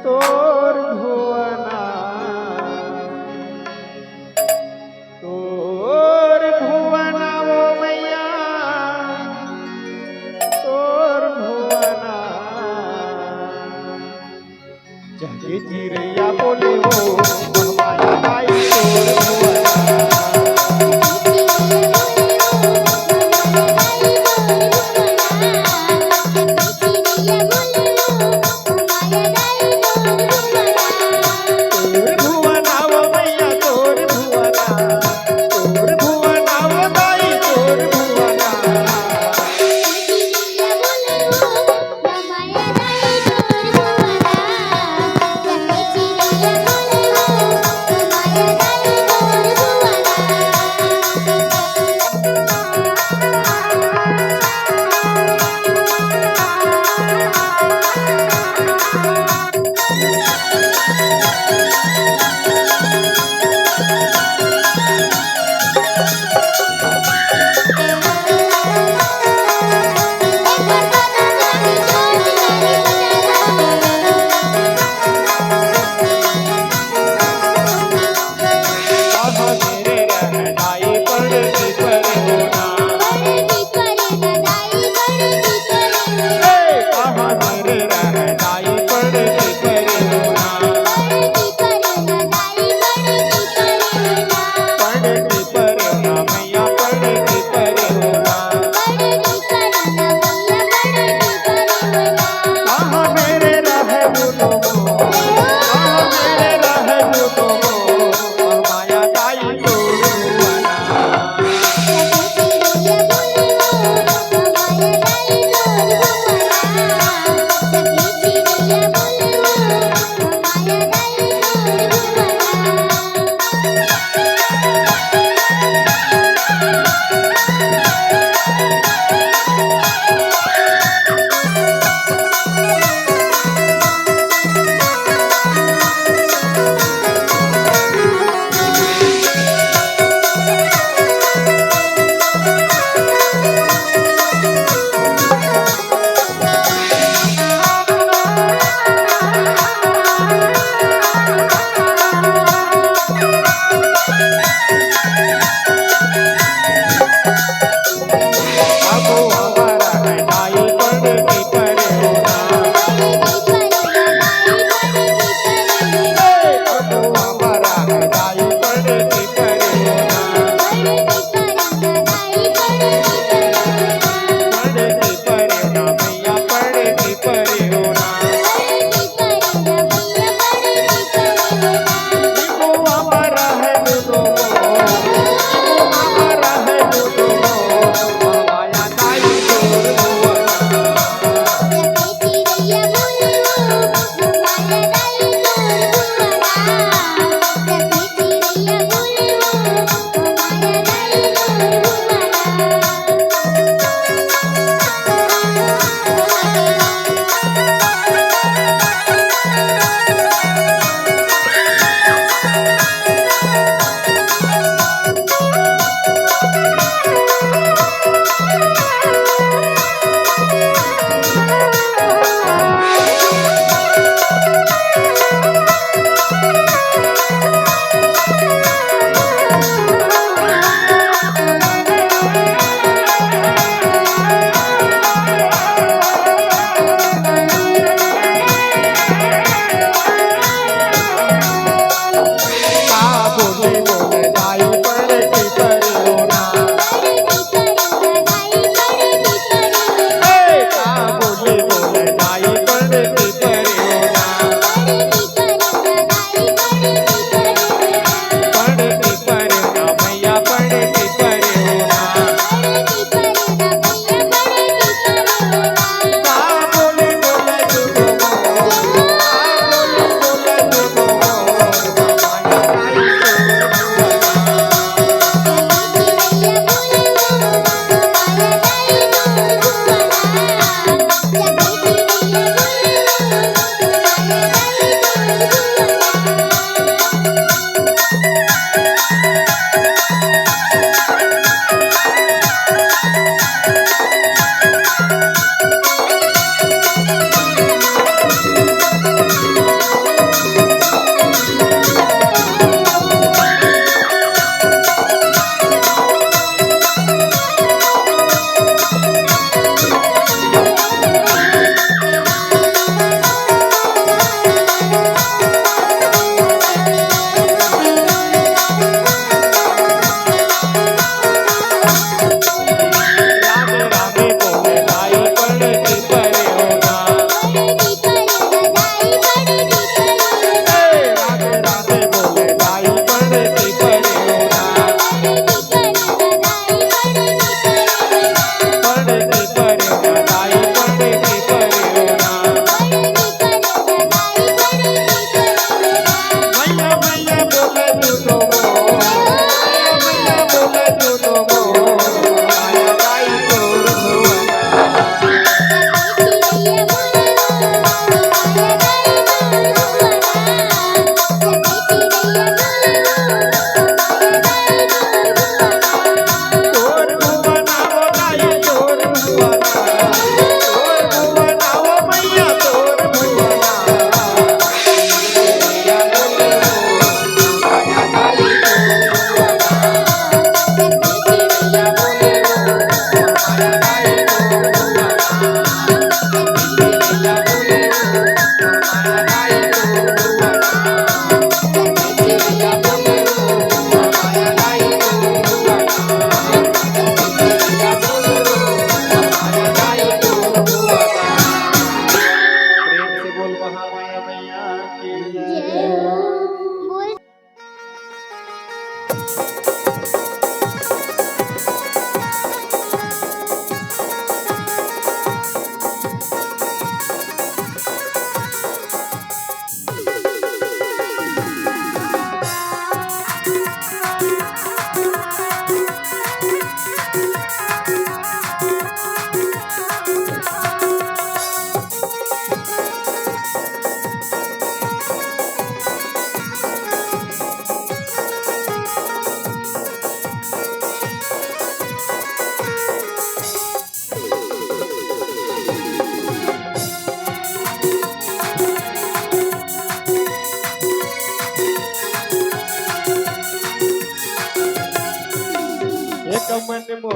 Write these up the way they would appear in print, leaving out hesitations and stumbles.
तोर भुवना तोर भुवना वो मैया तोर भुवना जाके चिड़ैया बोले हो हमारा गाई तोर भुवना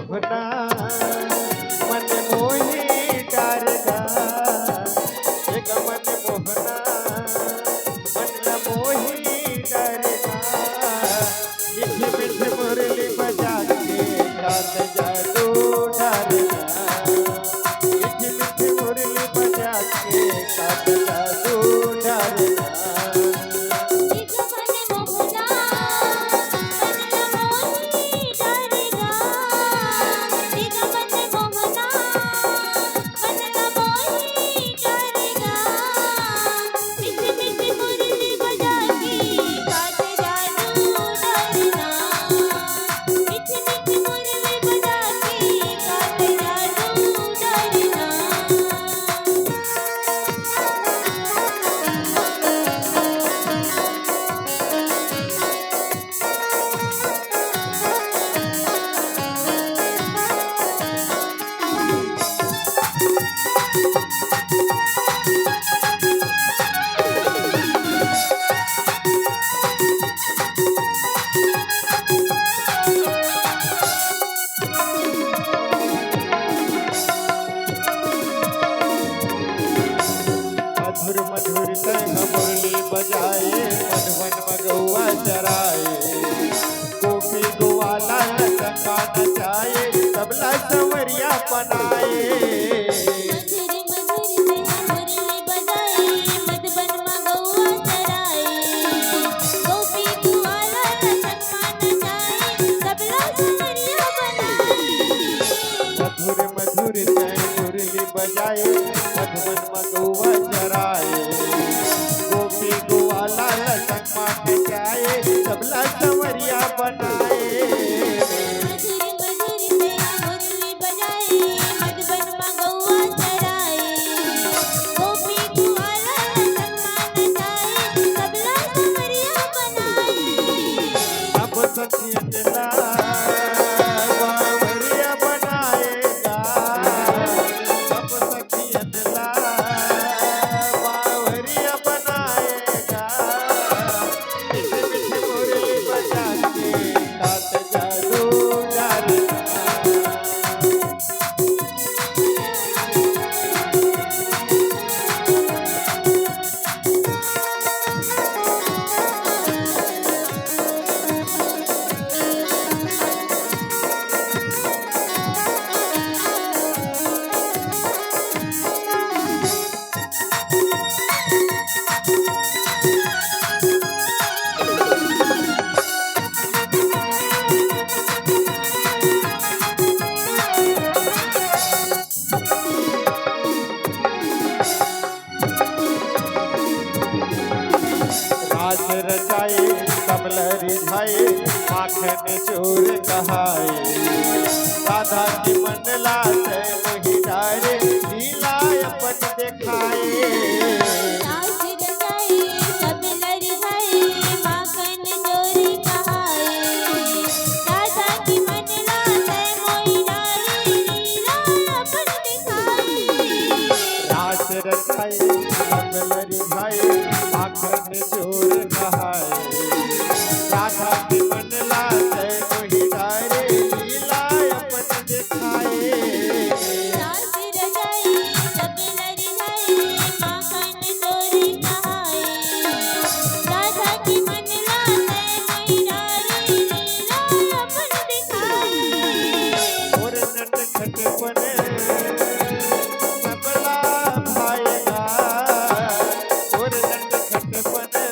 मोहना मन मोही डारेगा एक मन मोहना मन मोही डारेगा मीठी मीठी मुरली बजा के साथ जादू डारेगा मीठी मीठी मुरली बजा के साथ जादू डारेगा मधुर मधुर संग मुरली बजाए मधुबन मगौआ चराए गोपी गोवाला चंगा नचाए तबला संवरिया बनाए मधुर मधुर संग मुरली बजाए मधुबन मगौआ चराए गोपी गोवाला चंगा नचाए तबला संवरिया बनाए अब सखियन ला बावरिया बनाएगा अब सखियन ला बावरिया बनाएगा मीठी मीठी मुरली बजा के साथ जादू डालेगा राज रचाए कमल रिझाए माखन चोर कहाए राधा की मन लाते मोहि डारे लीला अपन दिखाए राज रचाए कमल रिझाए माखन चोर कहाए राधा की मन लाते मोहि डारे लीला अपन दिखाए और नटखट बने सबला भाएगा और नटखट बने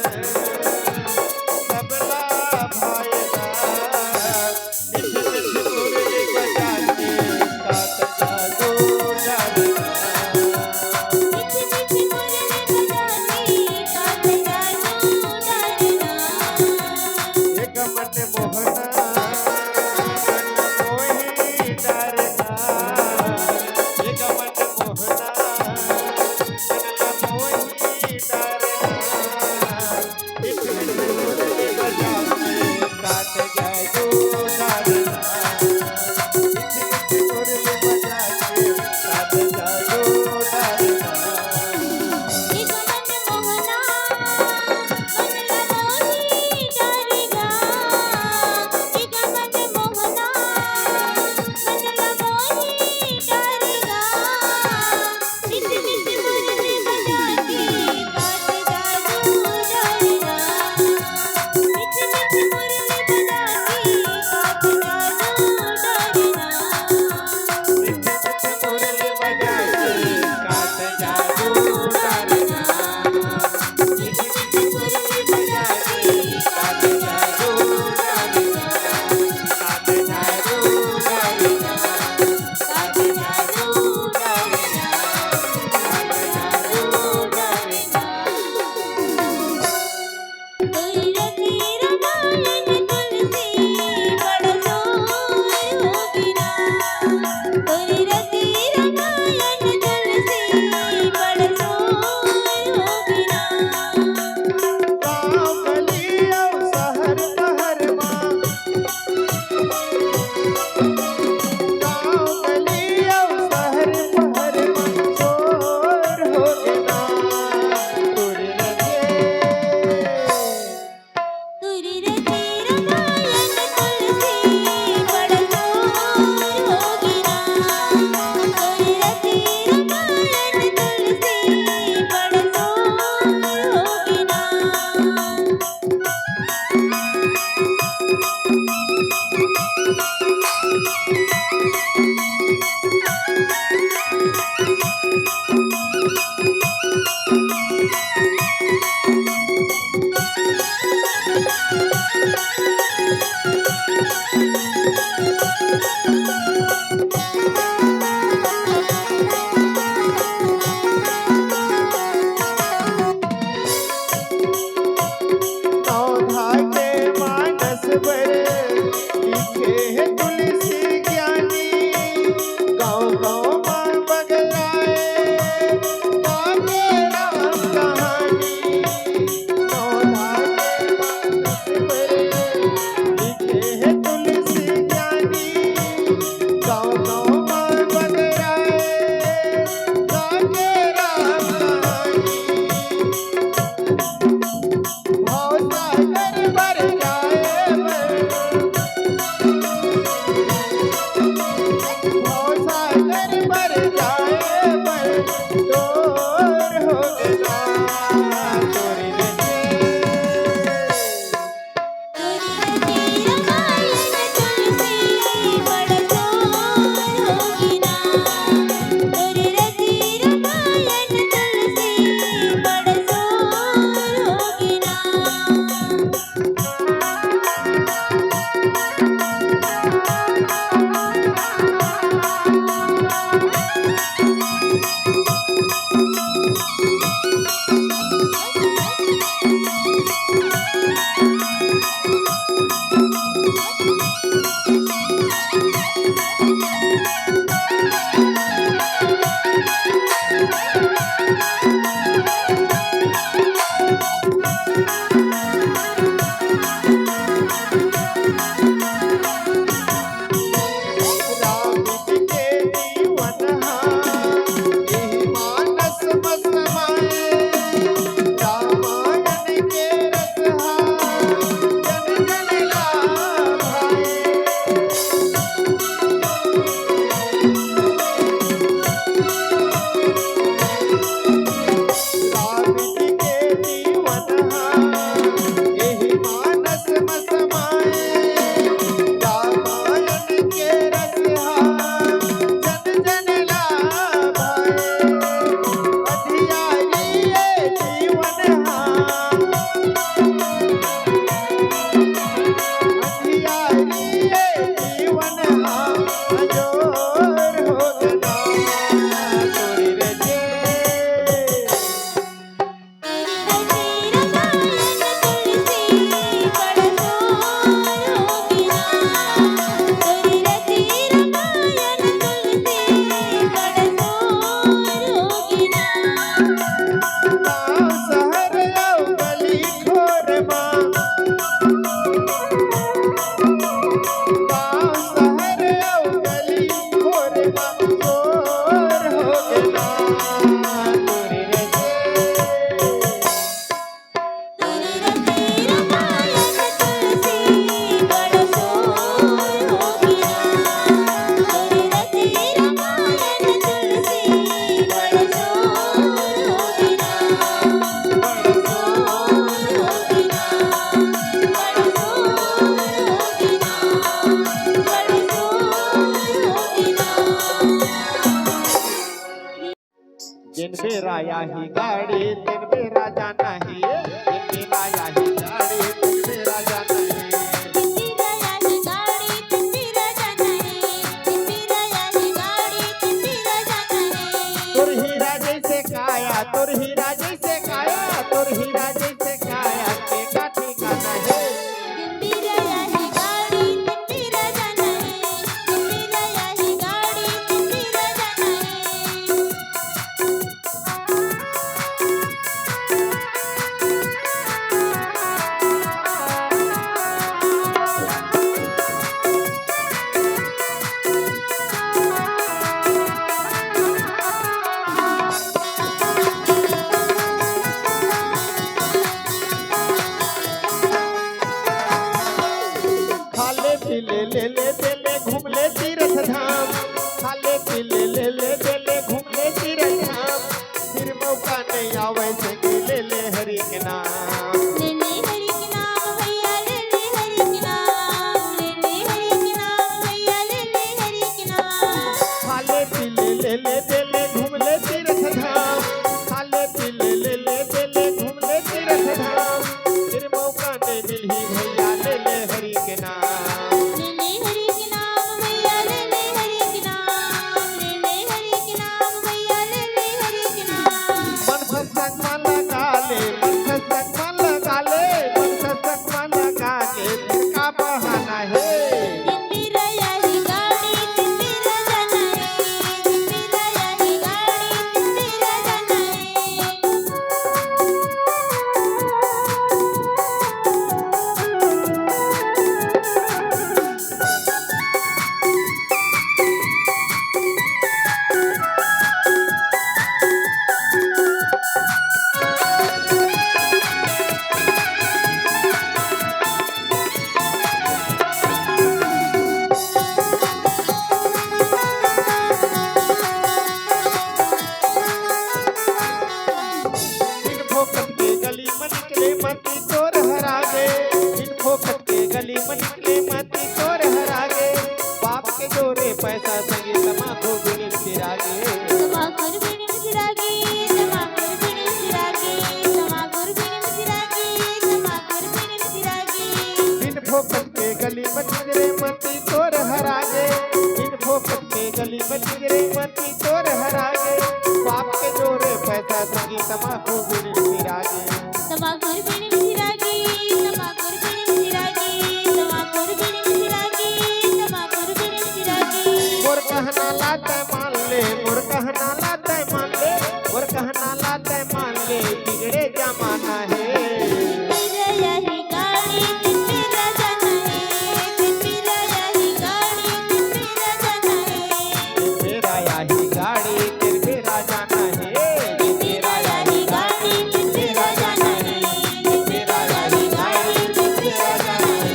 राया ही गाड़ी तिन पे राजा नहीं, जिन पे राया ही गाड़ी तिन पे राजा नहीं, जिन पे राया ही गाड़ी तिन पे राजा नहीं, जिन पे राया ही गाड़ी तिन पे राजा नहीं। तुर हीरा जैसे काया, तुर हीरा जैसे काया, तुर हीरा जैसे काया के का ठिकाना है। जिन पे राया ही गाड़ी तिन पे राजा नहीं, जिन पे राया ही गाड़ी तिन पे राजा नहीं। निकले मती चोर हरा गए, इन फोकट के गली में निकले मती चोर हरा गए, बाप के जोरे पैसा संगे तमाकू बिन फिरागे, तमाकुर बिन फिरागे, तमाकुर बिन फिरागे, तमाकुर बिन फिरागे, तमाकुर बिन फिरागे। इन फोकट के गली में निकले मती चोर हरा गए, इन फोकट के गली में निकले मती चोर हरा गए, बाप के जोरे पैसा संगे तमाकू बिन फिरागे, तमाकुर बिन फिरागे, तमाकुर बिन फिरागे, तमाकुर बिन फिरागे, तमाकुर बिन फिरागे। मोर कहना लाते मान ले, मोर कहना लाते मान ले, मोर कहना लाते मान ले, बिगड़े जमाना है। तेरा यही गाड़ी तेरा जाना है, तेरा यही गाड़ी तेरा जाना है, मेरा यही गाड़ी तेरा जाना है, तेरा यही गाड़ी तेरा जाना है, तेरा यही गाड़ी तेरा जाना है,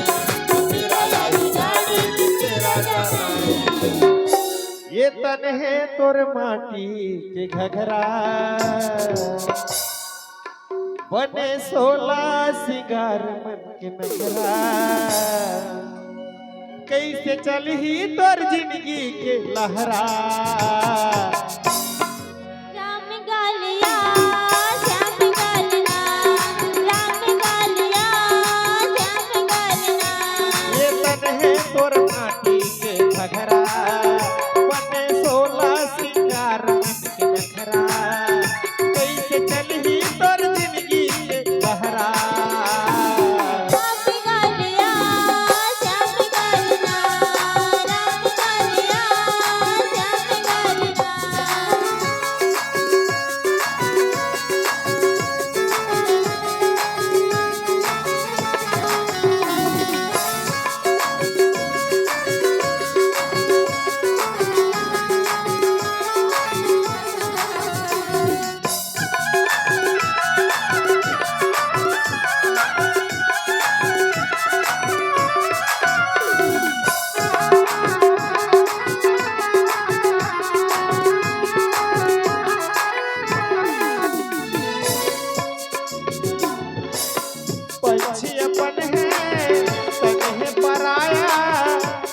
तेरा यही गाड़ी तेरा जाना है। ये तन है तोर माटी के घघरा, बने 16 सिंगार मन के नगरा, कैसे चलही तोर जिंदगी के लहरा, राम गालिया श्याम गालना, राम गालिया श्याम गालना। ये तन है तोर माटी के घघरा, बने 16 सिंगार मन के नखरा, कैसे चलही तोर जिंदगी के लहरा, राम गालिया श्याम गालना, राम गालिया श्याम गालना। पंछी अपन है तन है पराया,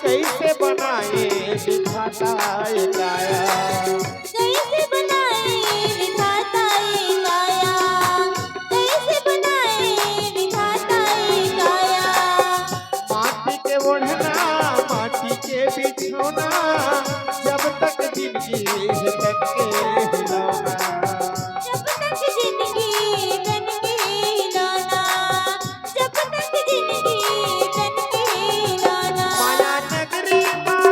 कैसे बनाए विधाता ये काया, कैसे बनाए विधाता ये काया, कैसे बनाए विधाता ये काया। माटी के ओढ़ना माटी के बिछौना, जब तक जिंदगी है तन के हिलौना, जब तक जिंदगी तन के हिलौना, जब तक जिंदगी तन के हिलौना। माया नगरी माँ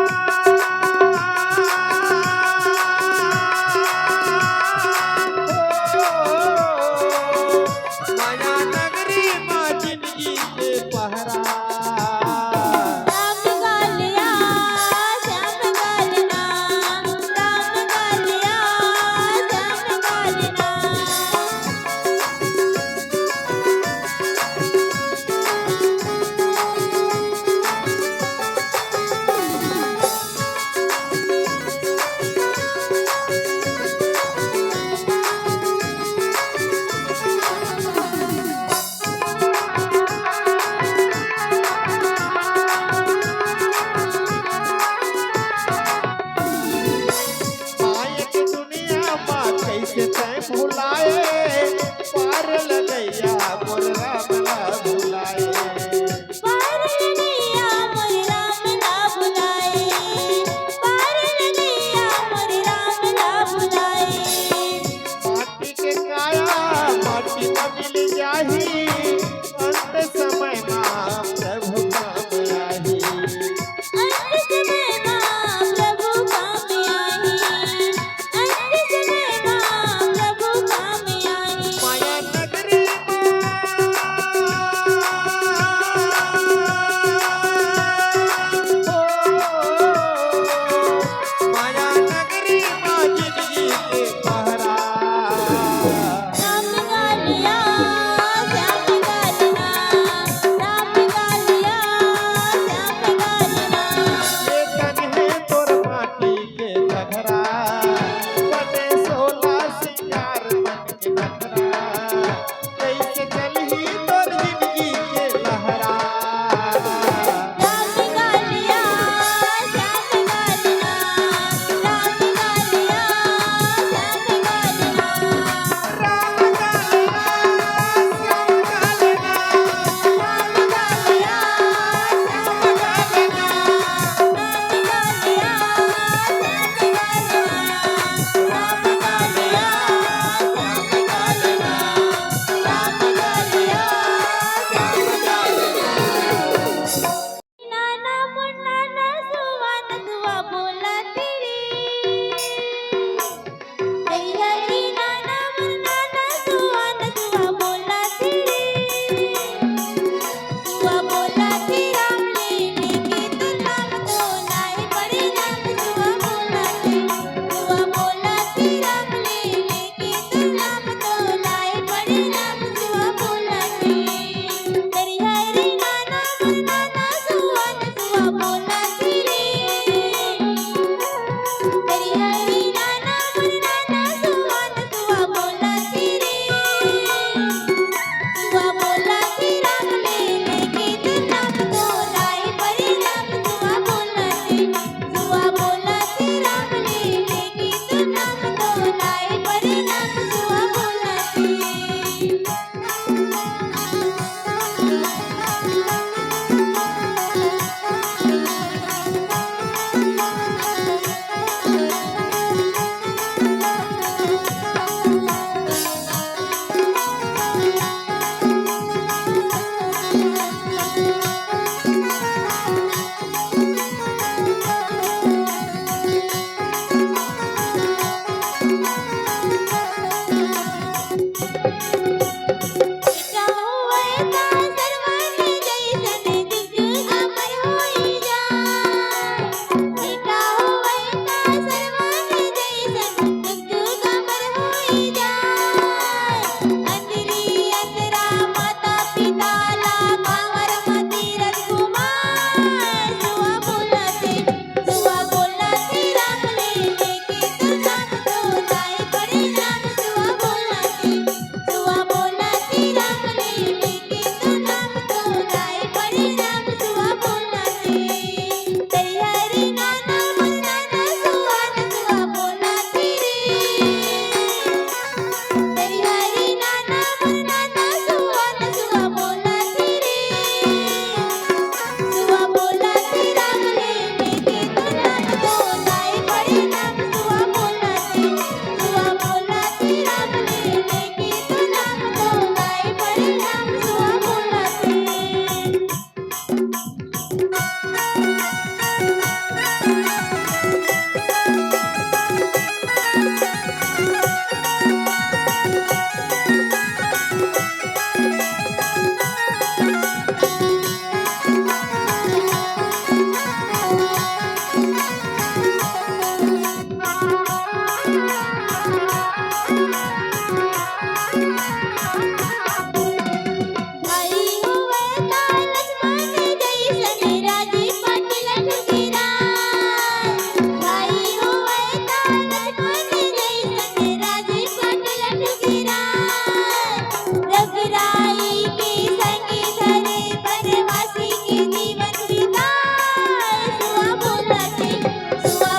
घबराई के संगी धरे बनवासी के जीवन बिताए। सुआ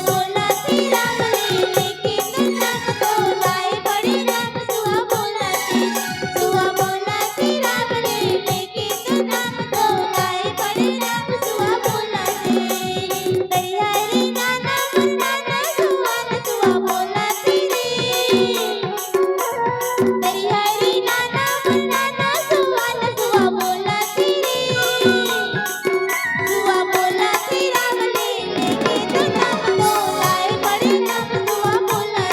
बोला थे राम लेने के नाम तो लाए बड़े राम। सुआ बोला थे राम लेने के नाम तो लाए बड़े राम। सुआ बोला थे हरि नाना नाना सुआ बोला थे रे। हरि नाना नाना सुआ बोला थे रे। सुआ बोला थे राम लेने के नाम तो लाए बड़े राम। सुआ बोला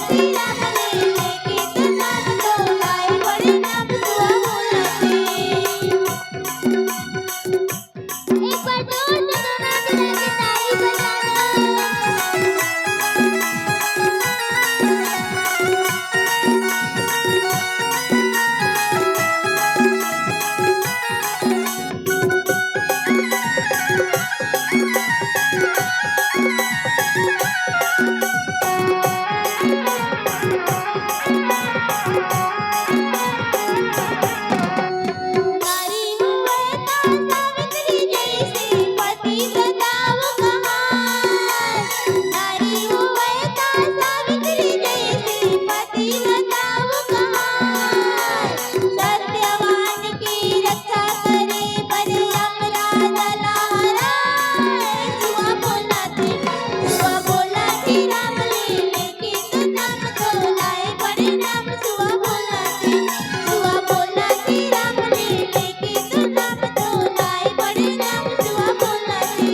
थे राम लेने के नाम तो लाए बड़े राम। सुआ बोला थे। एक बार जोर से दोनों मिला के ताली नारी हुए ता सावित्री जैसे पतिव्रता वो कहार। नारी हुए ता सावित्री जैसे पतिव्रता वो कहार। सत्यवान की रक्षा करे पर यमराज लहराए। सुआ बोला थे राम लेने के नाम तो लाए बड़े राम। सुआ बोला थे राम लेने के नाम तो लाए बड़े राम। सुआ बोला थे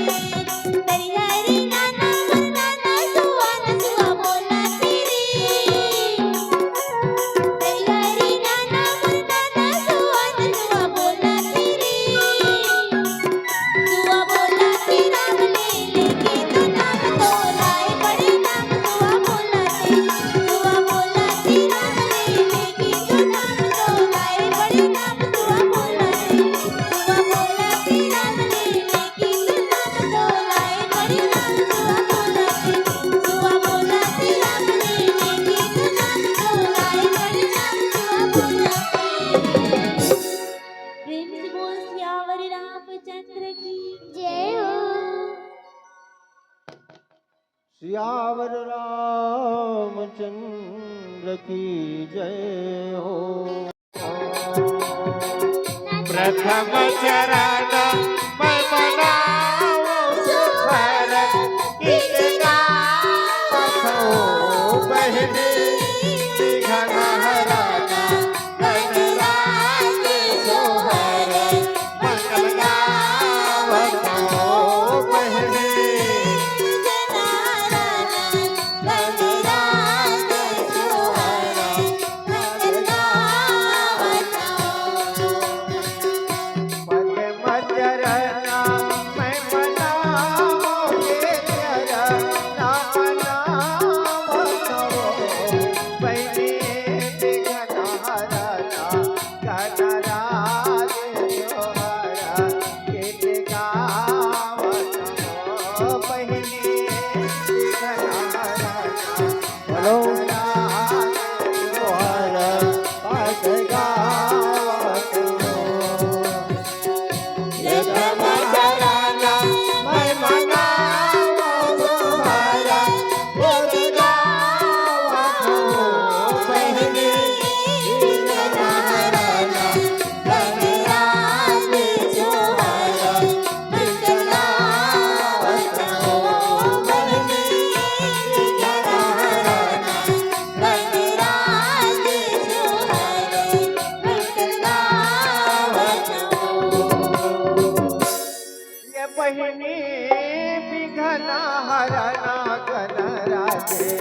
हरि नाना नाना सुआ बोला थे रे। हरि नाना नाना सुआ बोला थे रे। सुआ बोला थे राम लेने के नाम तो लाए बड़े राम। सुआ बोला थे राम लेने के नाम तो लाए बड़े राम। सुआ बोला थे राम लेने के नाम तो लाए बड़े राम। सुआ बोला थे राम लेने के नाम तो लाए बड़े राम। सुआ बोला थे। प्रेम से बोल सियावर रामचंद्र की जय हो। सियावर रामचंद्र की जय हो। प्रथम चरण मैं मनाऊं सुखर गीत गावत हो बहने विघ्न हराना गणराज सोहर मंगल गावत हो बहने। पद्म चरण मैं मनाऊंगे चरण मनावत हो बहने विघ्न हराना गणराज सोहर गीत गावत हो बहने विघ्न हराना बोलो गणराज सोहर पाठ गावत हो। प्रथम चरण मैं मनाऊं सुहर गीत गावत हो बहने विघ्न हराना गणराज सोहर गीत गावत हो बहने विघ्न हराना गणराज सोहर गीत गावत हो। ये बहिनी विघ्न हरना गणराजे,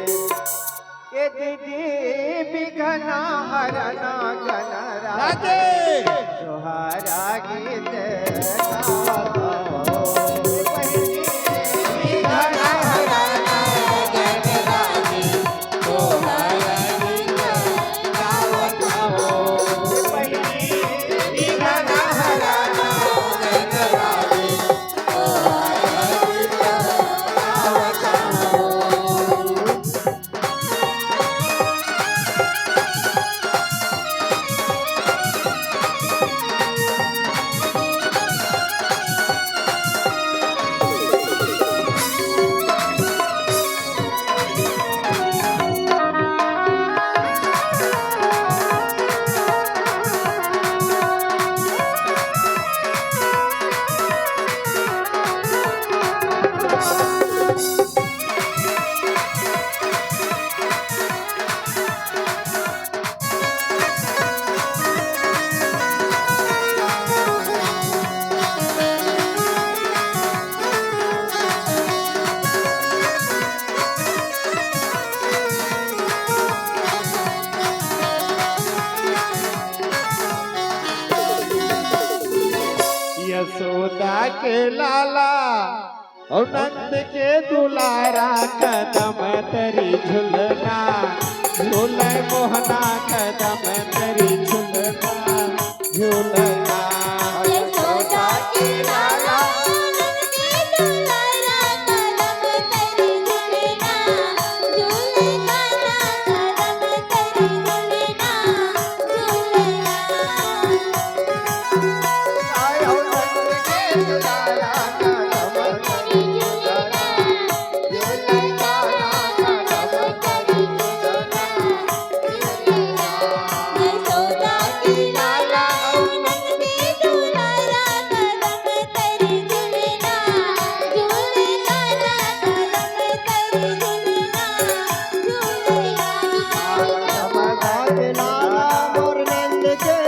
ये दीदी विघ्न हरना गणराजे, जोहारा गीत गावत हो। बहिनी विघ्न हरना गणराजे, जोहारा गीत गावत हो। बहिनी विघ्न हरना गणराजे, के लाला और नंद के दुलारा कदम तेरी झुलना झूले मोहना कदम तेरी झुलना झूलना यशोदा की लाला नंद के दुलारा कदम तेरी झूलना झूले कान्हा कदम तेरी झूलना झूलना आयो नंद के दुलारा कदम तेरी झुलना झूले कान्हा कदम तेरी झुलना झूलना यशोदा की लाला नंद के दुलारा कदम तेरी झूलना झूले कान्हा कदम तेरी झूलना झूलना राधा के लाला मोर नंद के